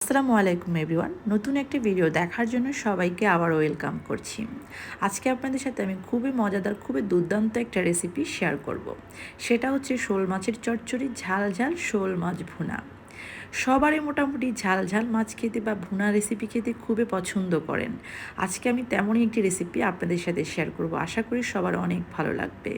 আসসালামু আলাইকুম এভরিওয়ান। নতুন একটি ভিডিও দেখার জন্য সবাইকে আবার ওয়েলকাম করছি। আজকে আপনাদের সাথে আমি খুবই মজাদার, খুবই দুর্দান্ত একটা রেসিপি শেয়ার করব। সেটা হচ্ছে শোল মাছের চচ্চড়ি, ঝাল ঝাল শোল মাছ ভুনা। সবারই মোটামুটি ঝাল ঝাল মাছ খেতে বা ভুনা রেসিপি খেতে খুবই পছন্দ করেন। আজকে আমি তেমনই একটি রেসিপি আপনাদের সাথে শেয়ার করব, আশা করি সবার অনেক ভালো লাগবে।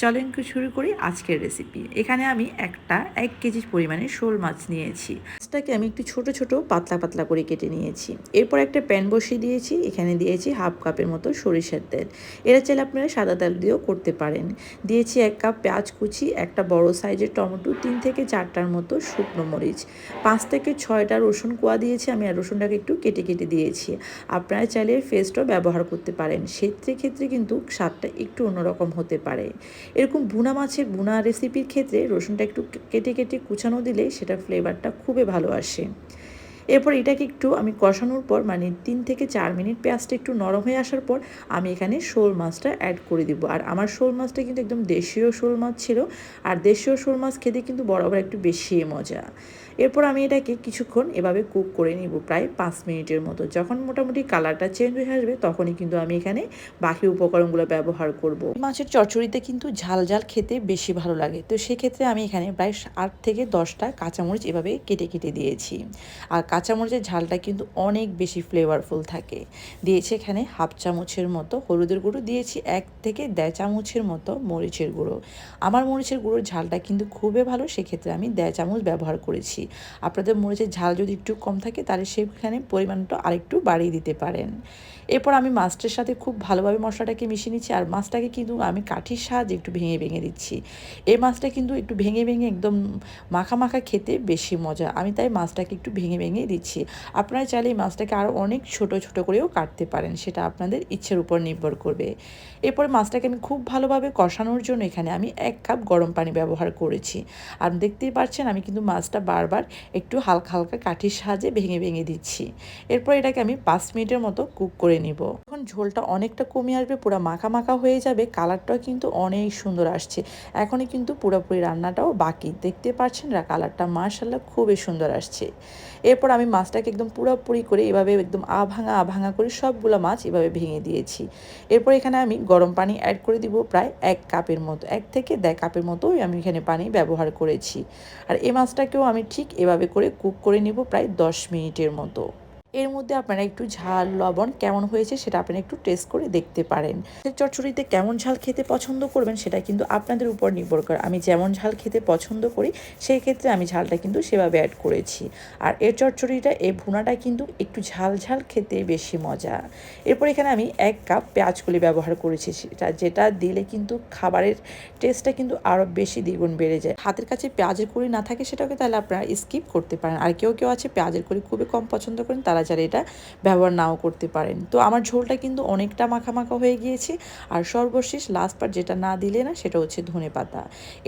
চলেন শুরু করি আজকের রেসিপি। এখানে আমি 1 কেজি পরিমাণে শোল মাছ নিয়েছি। মাছটাকে আমি একটু ছোট ছোট পাতলা পাতলা করে কেটে নিয়েছি। এরপর একটা প্যান বসিয়ে দিয়েছি, এখানে দিয়েছি 1/2 কাপের মতো সরিষার তেল। এটা চাইলে আপনারা সাদা তেল দিয়েও করতে পারেন। দিয়েছি 1 কাপ পেঁয়াজ কুচি, একটা বড় সাইজের টমেটো, 3 থেকে 4টার মতো শুকনো মরিচ, 5 থেকে 6টা রসুন কোয়া দিয়েছি আমি, আর রসুনটাকে একটু কেটে কেটে দিয়েছি। আপনারা চাইলে পেস্টও ব্যবহার করতে পারেন, সেক্ষেত্রে কিন্তু স্বাদটা একটু অন্যরকম হতে পারে। এরকম ভুনা মাছের ভুনা রেসিপির ক্ষেত্রে রসুনটা একটু কেটে কেটে কুচানো দিলে সেটা ফ্লেভারটা খুবই ভালো আসে। এরপর এটাকে একটু আমি কষানোর পর 3 থেকে 4 মিনিট পেঁয়াজটা একটু নরম হয়ে আসার পর আমি এখানে শোল মাছটা অ্যাড করে দিব। আর আমার শোল মাছটা কিন্তু একদম দেশীয় শোল মাছ ছিল, আর দেশীয় শোল মাছ খেতে কিন্তু বরাবর একটু বেশি মজা। এরপর আমি এটাকে কিছুক্ষণ এভাবে কুক করে নিব, প্রায় 5 মিনিটের মতো। যখন মোটামুটি কালারটা চেঞ্জ হয়ে আসবে তখনই কিন্তু আমি এখানে বাকি উপকরণগুলো ব্যবহার করব। মাছের চচ্চড়িতে কিন্তু ঝাল ঝাল খেতে বেশি ভালো লাগে, তো সেক্ষেত্রে আমি এখানে প্রায় 8 থেকে 10টা কাঁচামরিচ এভাবে কেটে কেটে দিয়েছি। আর কাঁচামরিচের ঝালটা কিন্তু অনেক বেশি ফ্লেভারফুল থাকে। দিয়েছি এখানে 1/2 চামচের মতো হলুদের গুঁড়ো, দিয়েছি 1 থেকে 1.5 চামচের মতো মরিচের গুঁড়ো। আমার মরিচের গুঁড়োর ঝালটা কিন্তু খুবই ভালো, সেক্ষেত্রে আমি 1.5 চামচ ব্যবহার করেছি। আপনাদের মরিচের ঝাল যদি একটু কম থাকে তাহলে সেখানে পরিমাণটা আরেকটু বাড়িয়ে দিতে পারেন। এরপর আমি মাছটার সাথে খুব ভালোভাবে মশলাটাকে মিশিয়ে নিচ্ছি, আর মাছটাকে কিন্তু আমি কাঠির সাহায্যে একটু ভেঙে ভেঙে দিচ্ছি। এই মাছটা কিন্তু একটু ভেঙে ভেঙে একদম মাখা মাখা খেতে বেশি মজা, আমি তাই মাছটাকে একটু ভেঙে ভেঙে দিচ্ছি। আপনারা চাইলে এই মাছটাকে আরও অনেক ছোট ছোট করেও কাটতে পারেন, সেটা আপনাদের ইচ্ছের উপর নির্ভর করবে। এরপরে মাছটাকে আমি খুব ভালোভাবে কষানোর জন্য এখানে আমি 1 কাপ গরম পানি ব্যবহার করেছি। আর দেখতেই পাচ্ছেন আমি কিন্তু মাছটা বারবার একটু হালকা হালকা কাঠির সাহায্যে ভেঙে ভেঙে দিচ্ছি। এরপর এটাকে আমি 5 মিনিটের মতো কুক করে নিব। যখন ঝোলটা অনেকটা কমে আসবে, পুরো মাখা মাখা হয়ে যাবে, কালারটাও কিন্তু অনেক সুন্দর আসছে। এখনই কিন্তু পুরোপুরি রান্নাটাও বাকি, দেখতে পাচ্ছেন কালারটা মাশাআল্লাহ খুবই সুন্দর আসছে। এরপর আমি মাছটাকে একদম পুরোপুরি করে এভাবে একদম আভাঙা করে সবগুলো মাছ এভাবে ভেঙে দিয়েছি। এরপর এখানে আমি গরম পানি অ্যাড করে দিব, প্রায় 1 কাপের মতো, 1 থেকে 1.5 কাপের মতোই আমি এখানে পানি ব্যবহার করেছি। আর এই মাছটাকেও আমি ঠিক এভাবে করে কুক করে নিব প্রায় 10 মিনিটের মতো। এর মধ্যে আপনারা একটু ঝাল লবণ কেমন হয়েছে সেটা আপনারা একটু টেস্ট করে দেখতে পারেন। চচ্চড়িতে কেমন ঝাল খেতে পছন্দ করবেন সেটা কিন্তু আপনাদের উপর নির্ভর করে। আমি যেমন ঝাল খেতে পছন্দ করি সেই ক্ষেত্রে আমি ঝালটা কিন্তু সেভাবে অ্যাড করেছি। আর এই চচ্চড়িটা, এই ভুনাটা কিন্তু একটু ঝাল ঝাল খেতে বেশি মজা। এরপর এখানে আমি 1 কাপ পেঁয়াজ কলি ব্যবহার করেছি, যেটা দিলে কিন্তু খাবারের টেস্টটা কিন্তু আরও বেশি দ্বিগুণ বেড়ে যায়। হাতের কাছে পেঁয়াজের কলি না থাকে সেটাকে তাহলে আপনারা স্কিপ করতে পারেন। আর কেউ কেউ আছে পেঁয়াজের কলি খুবই কম পছন্দ করেন, তারা যারা এটা ব্যবহার নাও করতে পারেন। তো আমার ঝোলটা কিন্তু অনেকটা মাখা মাখা হয়ে গিয়েছে। আর সর্বশেষ লাস্ট পার্ট যেটা না দিলে না, সেটা হচ্ছে ধনেপাতা।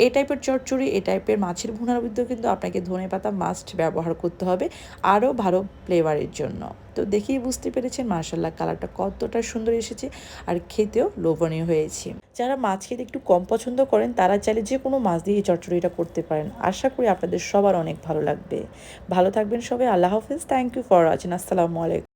এই টাইপের চচ্চড়ি, এই টাইপের মাছের ভুনার মধ্যেও কিন্তু আপনাকে ধনেপাতা মাস্ট ব্যবহার করতে হবে আরও ভালো ফ্লেভারের জন্য। তো দেখেই বুঝতে পেরেছেন মাশাআল্লাহ কালারটা কতটা সুন্দর এসেছে, আর খেতেও লোভনীয় হয়েছে। যারা মাছ খেতে একটু কম পছন্দ করেন তারা চাইলে যে কোনো মাছ দিয়ে এই চচ্চড়িটা করতে পারেন। আশা করি আপনাদের সবার অনেক ভালো লাগবে। ভালো থাকবেন সবাই, আল্লাহ হাফেজ। Thank you for watching. আসসালামু আলাইকুম।